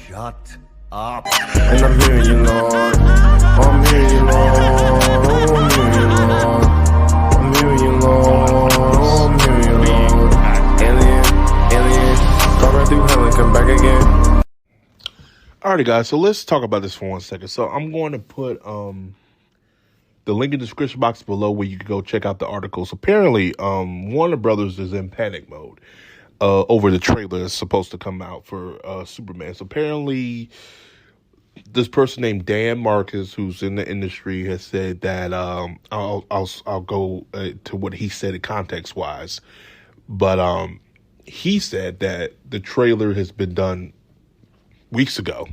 Shut up. And I'm hearing you, Lord. I'm hearing you, Lord. I'm hearing you, Lord. I'm hearing you, Lord. I'm hearing you, Lord. Alien, go right through hell and come back again. Alrighty, guys, so let's talk about this for 1 second. So I'm going to put the link in the description box below where you can go check out the articles. Apparently, Warner Brothers is in panic mode over the trailer that's supposed to come out for Superman. So apparently, this person named Dan Marcus, who's in the industry, has said that I'll go to what he said in context wise, but he said that the trailer has been done weeks ago,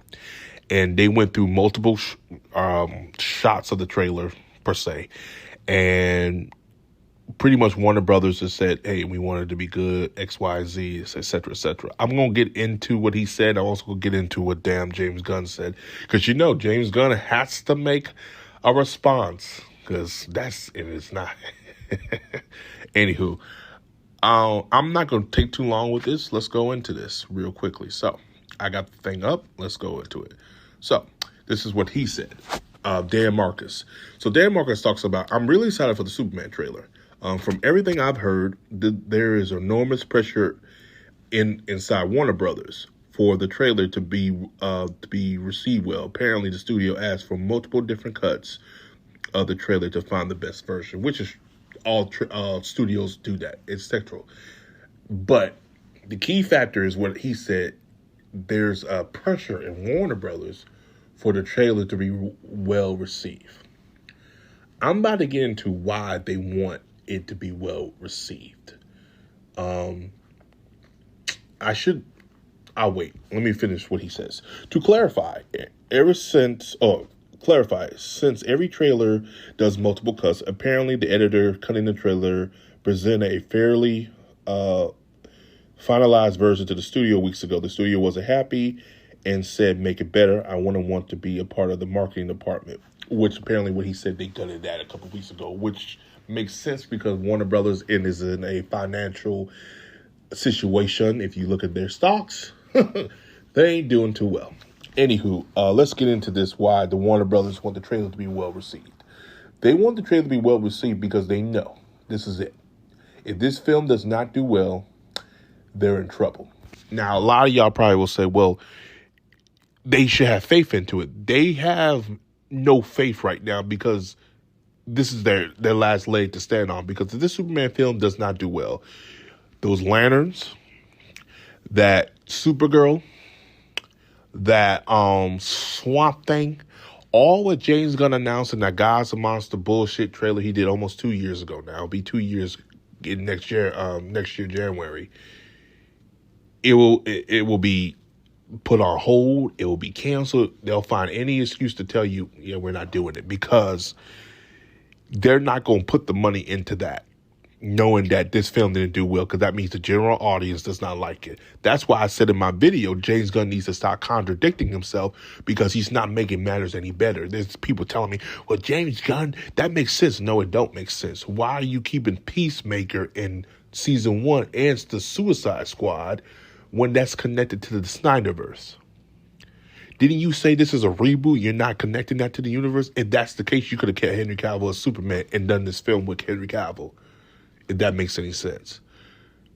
and they went through multiple shots of the trailer per se, and pretty much Warner Brothers has said, hey, we want it to be good, X, Y, Z, et cetera, et cetera. I'm going to get into what he said. I'm also going to get into what damn James Gunn said. Because, James Gunn has to make a response. Because it's not. Anywho, I'm not going to take too long with this. Let's go into this real quickly. So, I got the thing up. Let's go into it. So, this is what he said. Dan Marcus. So, Dan Marcus talks about, I'm really excited for the Superman trailer. From everything I've heard, there is enormous pressure inside Warner Brothers for the trailer to be received well. Apparently, the studio asked for multiple different cuts of the trailer to find the best version, which is all studios do that. It's central. But the key factor is what he said. There's a pressure in Warner Brothers for the trailer to be well received. I'm about to get into why they want it to be well received. I'll wait. Let me finish what he says. To clarify, since every trailer does multiple cuts, apparently the editor cutting the trailer presented a fairly finalized version to the studio weeks ago. The studio wasn't happy and said, make it better. I want to be a part of the marketing department, which apparently what he said they gutted that a couple weeks ago, which makes sense because Warner Brothers is in a financial situation. If you look at their stocks, they ain't doing too well. Anywho, let's get into this, why the Warner Brothers want the trailer to be well received. They want the trailer to be well received because they know this is it. If this film does not do well, they're in trouble. Now, a lot of y'all probably will say, well, they should have faith into it. They have no faith right now because this is their last leg to stand on. Because if this Superman film does not do well, those lanterns, that Supergirl, that Swamp Thing, all what James Gunn announced in that God's a Monster bullshit trailer he did almost 2 years ago now. It'll be 2 years in next year January. It will be put on hold. It will be canceled. They'll find any excuse to tell you, yeah, we're not doing it, because they're not going to put the money into that, knowing that this film didn't do well, because that means the general audience does not like it. That's why I said in my video, James Gunn needs to stop contradicting himself, because he's not making matters any better. There's people telling me, well, James Gunn, that makes sense. No, it don't make sense. Why are you keeping Peacemaker in season 1 and the Suicide Squad when that's connected to the Snyderverse? Didn't you say this is a reboot? You're not connecting that to the universe? If that's the case, you could have kept Henry Cavill as Superman and done this film with Henry Cavill, if that makes any sense.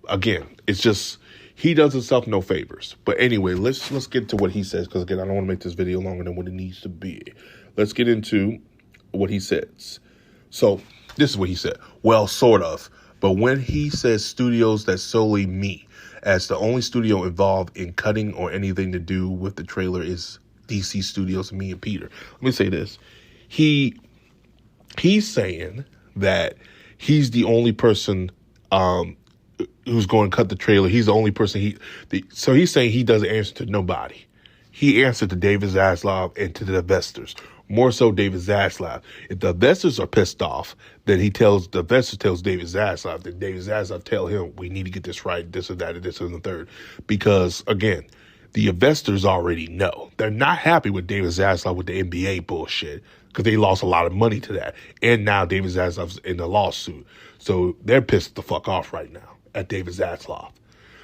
Again, it's just, he does himself no favors. But anyway, let's get to what he says, because again, I don't want to make this video longer than what it needs to be. Let's get into what he says. So this is what he said. Well, sort of. But when he says studios, that's solely me. As the only studio involved in cutting or anything to do with the trailer is DC Studios, me and Peter. Let me say this. He's saying that he's the only person who's going to cut the trailer. He's the only person. So he's saying he doesn't answer to nobody. He answered to David Zaslav and to the investors. More so David Zaslav. If the investors are pissed off, then the investor tells David Zaslav, then David Zaslav tell him, we need to get this right, this or that, and this and the third. Because, again, the investors already know. They're not happy with David Zaslav with the NBA bullshit, because they lost a lot of money to that. And now David Zaslav's in the lawsuit. So they're pissed the fuck off right now at David Zaslav.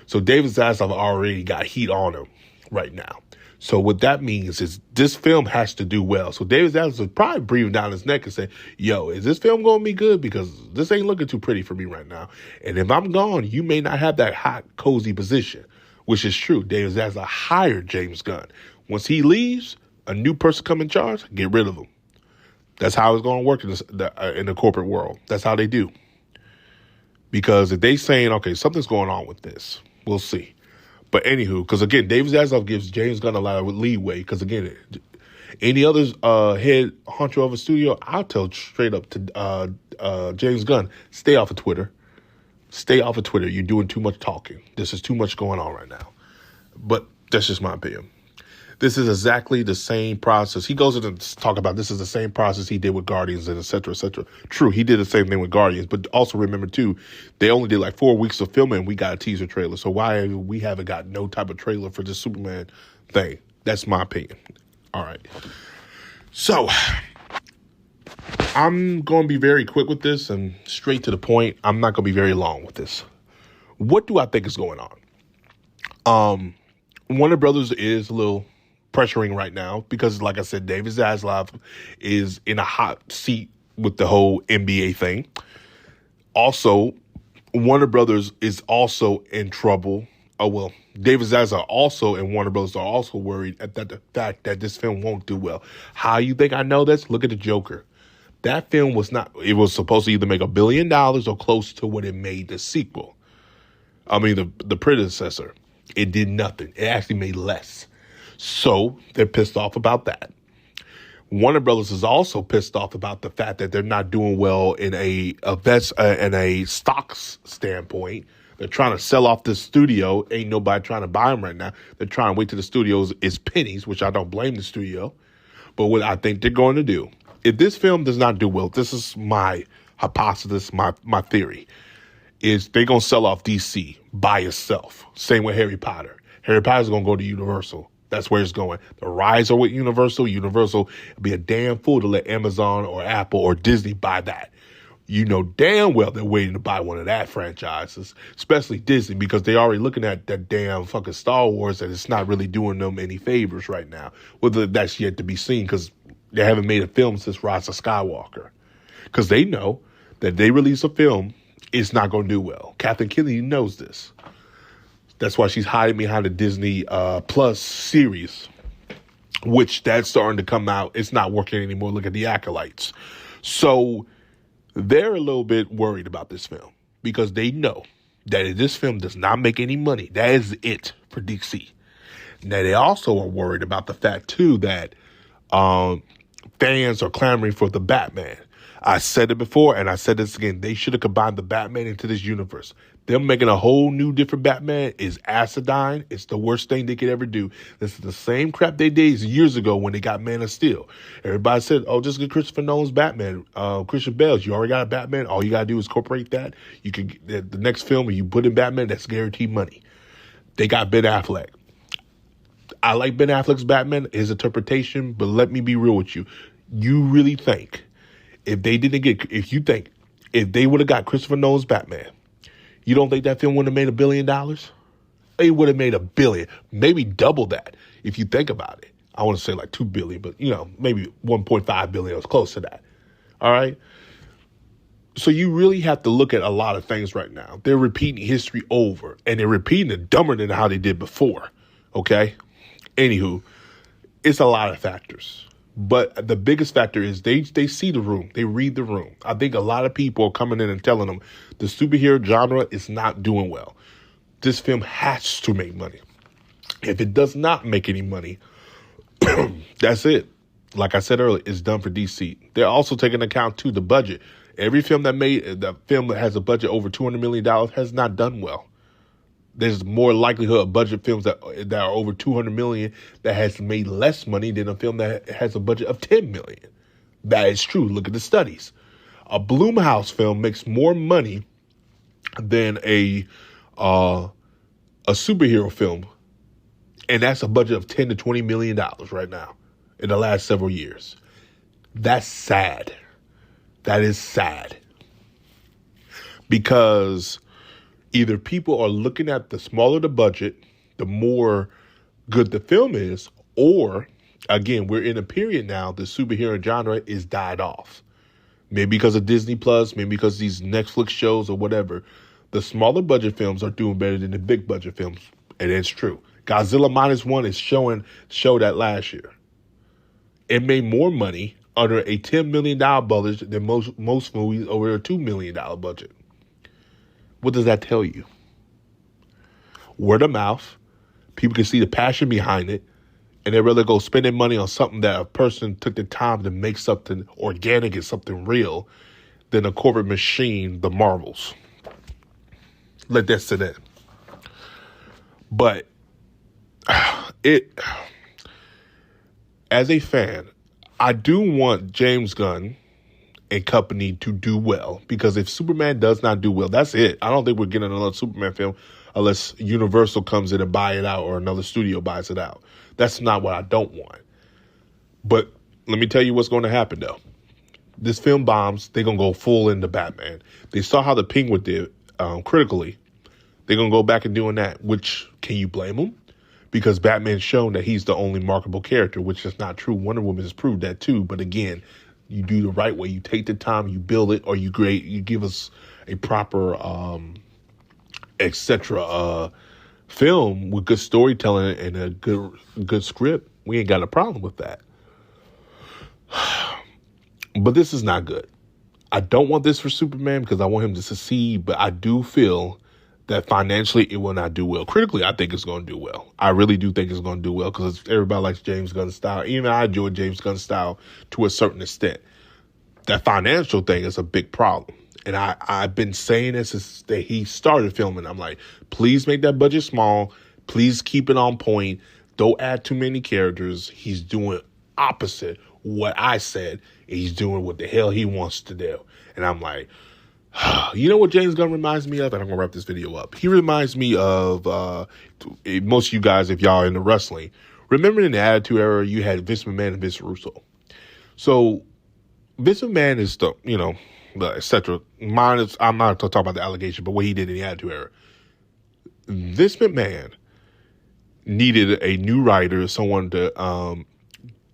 So David Zaslav already got heat on him right now. So what that means is this film has to do well. So David Zaslav is probably breathing down his neck and saying, yo, is this film going to be good? Because this ain't looking too pretty for me right now. And if I'm gone, you may not have that hot, cozy position, which is true. David Zaslav hired James Gunn. Once he leaves, a new person come in charge, get rid of him. That's how it's going to work in the corporate world. That's how they do. Because if they saying, okay, something's going on with this, we'll see. But anywho, because again, David Zaslav gives James Gunn a lot of leeway. Because again, any other head honcho of a studio, I'll tell straight up to James Gunn, stay off of Twitter. Stay off of Twitter. You're doing too much talking. This is too much going on right now. But that's just my opinion. This is exactly the same process. He goes in and talk about this is the same process he did with Guardians and et cetera, et cetera. True, he did the same thing with Guardians. But also remember, too, they only did like 4 weeks of filming and we got a teaser trailer. So why we haven't got no type of trailer for this Superman thing? That's my opinion. All right. So I'm going to be very quick with this and straight to the point. I'm not going to be very long with this. What do I think is going on? Warner Brothers is a little pressuring right now because, like I said, David Zaslav is in a hot seat with the whole NBA thing. Also, Warner Brothers is also in trouble. Oh, well, David Zaslav also and Warner Brothers are also worried at the fact that this film won't do well. How you think I know this? Look at the Joker. That film it was supposed to either make $1 billion or close to what it made the sequel. I mean, the predecessor. It did nothing. It actually made less. So they're pissed off about that. Warner Brothers is also pissed off about the fact that they're not doing well in a stocks standpoint. They're trying to sell off the studio. Ain't nobody trying to buy them right now. They're trying to wait till the studios is pennies, which I don't blame the studio. But what I think they're going to do, if this film does not do well, this is my hypothesis, my theory, is they're going to sell off DC by itself. Same with Harry Potter. Harry Potter's going to go to Universal. That's where it's going. The rights are with Universal. Universal will be a damn fool to let Amazon or Apple or Disney buy that. You know damn well they're waiting to buy one of that franchises, especially Disney, because they're already looking at that damn fucking Star Wars and it's not really doing them any favors right now. Whether that's yet to be seen because they haven't made a film since Rise of Skywalker. Because they know that if they release a film, it's not going to do well. Kathleen Kennedy knows this. That's why she's hiding behind the Disney Plus series, which that's starting to come out. It's not working anymore. Look at the Acolytes. So they're a little bit worried about this film because they know that if this film does not make any money, that is it for DC. Now, they also are worried about the fact, too, that fans are clamoring for the Batman. I said it before, and I said this again. They should have combined the Batman into this universe. Them making a whole new different Batman is acidine. It's the worst thing they could ever do. This is the same crap they did years ago when they got Man of Steel. Everybody said, oh, just get Christopher Nolan's Batman. Christian Bale's, you already got a Batman. All you got to do is incorporate that. You can the next film, when you put in Batman, that's guaranteed money. They got Ben Affleck. I like Ben Affleck's Batman, his interpretation, but let me be real with you. You really think if they would have got Christopher Nolan's Batman, you don't think that film would have made $1 billion? It would have made $1 billion, maybe double that if you think about it. I want to say like $2 billion, but maybe $1.5 billion. It was close to that. All right. So you really have to look at a lot of things right now. They're repeating history over, and they're repeating it dumber than how they did before. Okay. Anywho, it's a lot of factors. But the biggest factor is they see the room. They read the room. I think a lot of people are coming in and telling them the superhero genre is not doing well. This film has to make money. If it does not make any money, that's it. Like I said earlier, it's done for DC. They're also taking account, too, the budget. Every film that has a budget over $200 million has not done well. There's more likelihood of budget films that are over $200 million that has made less money than a film that has a budget of $10 million. That is true. Look at the studies. A Blumhouse film makes more money than a superhero film, and that's a budget of $10 to $20 million right now in the last several years. That's sad. That is sad. Because either people are looking at the smaller the budget, the more good the film is, Or, again, we're in a period now, the superhero genre is died off. Maybe because of Disney Plus, maybe because of these Netflix shows or whatever. The smaller budget films are doing better than the big budget films. And it's true. Godzilla Minus One is showed that last year. It made more money under a $10 million budget than most movies over a $2 million budget. What does that tell you? Word of mouth. People can see the passion behind it. And they rather go spending money on something that a person took the time to make something organic and something real than a corporate machine, the Marvels. Let that sit in. But as a fan, I do want James Gunn and company to do well, because if Superman does not do well, that's it. I don't think we're getting another Superman film unless Universal comes in and buy it out or another studio buys it out. That's not what I don't want. But let me tell you what's going to happen, though. This film bombs, they're going to go full into Batman. They saw how the Penguin did critically. They're going to go back and doing that, which, can you blame them? Because Batman's shown that he's the only marketable character, which is not true. Wonder Woman has proved that too. But again, you do the right way. You take the time, you build it, or you give us a proper, etc. Film with good storytelling and a good script. We ain't got a problem with that. But this is not good. I don't want this for Superman because I want him to succeed, but I do feel that financially it will not do well. Critically, I think it's going to do well. I really do think it's going to do well because everybody likes James Gunn's style. Even I enjoy James Gunn's style to a certain extent. That financial thing is a big problem. And I've been saying this since that he started filming. I'm like, please make that budget small. Please keep it on point. Don't add too many characters. He's doing opposite what I said. He's doing what the hell he wants to do. And I'm like, you know what James Gunn reminds me of? And I'm going to wrap this video up. He reminds me of most of you guys, if y'all are into wrestling. Remember in the Attitude Era, you had Vince McMahon and Vince Russo. So Vince McMahon is the, etc. I'm not talking about the allegation, but what he did in the Attitude Era. Vince McMahon needed a new writer, someone to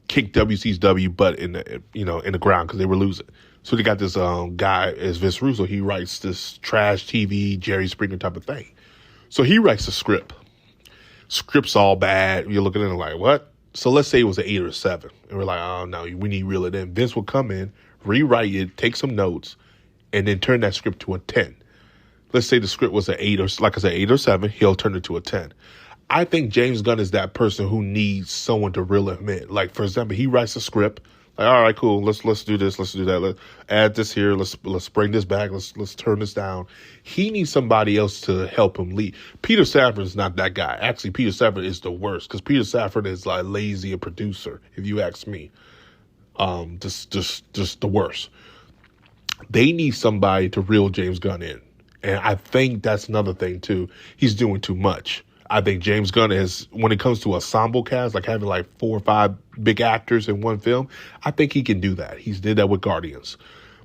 kick WCW butt in the ground because they were losing. So they got this guy as Vince Russo. He writes this trash TV, Jerry Springer type of thing. So he writes a script. Script's all bad. You're looking at it like, what? So let's say it was an 8 or 7. And we're like, oh, no, we need to reel it in. Vince will come in, rewrite it, take some notes, and then turn that script to a 10. Let's say the script was an 8 or, like I said, 8 or 7. He'll turn it to a 10. I think James Gunn is that person who needs someone to reel him in. Like, for example, he writes a script. Like, all right, cool. Let's do this. Let's do that. Let's add this here. Let's bring this back. Let's turn this down. He needs somebody else to help him lead. Peter Safran is not that guy. Actually, Peter Safran is the worst because Peter Safran is like lazy a producer, if you ask me. Just the worst. They need somebody to reel James Gunn in, and I think that's another thing too. He's doing too much. I think James Gunn is, when it comes to ensemble cast, like having like 4 or 5 big actors in one film, I think he can do that. He's did that with Guardians.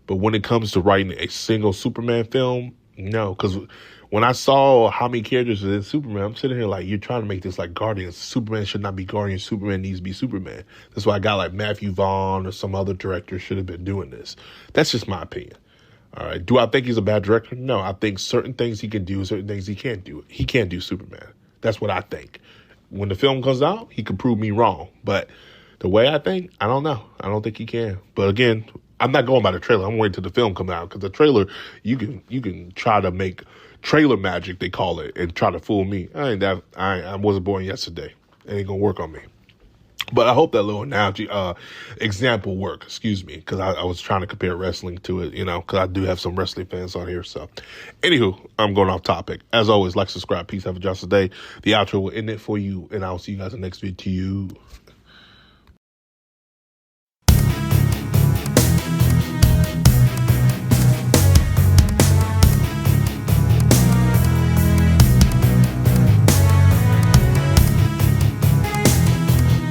But when it comes to writing a single Superman film, no. Because when I saw how many characters are in Superman, I'm sitting here like, you're trying to make this like Guardians. Superman should not be Guardians. Superman needs to be Superman. That's why I got like Matthew Vaughn or some other director should have been doing this. That's just my opinion. All right. Do I think he's a bad director? No. I think certain things he can do, certain things he can't do. He can't do Superman. That's what I think. When the film comes out, he could prove me wrong. But the way I think, I don't know. I don't think he can. But again, I'm not going by the trailer. I'm waiting till the film come out because the trailer, you can try to make trailer magic, they call it, and try to fool me. I wasn't born yesterday. It ain't gonna work on me. But I hope that little analogy, example work, because I was trying to compare wrestling to it, because I do have some wrestling fans on here. So, anywho, I'm going off topic. As always, like, subscribe, peace, have a joyous day. The outro will end it for you, and I'll see you guys in the next video.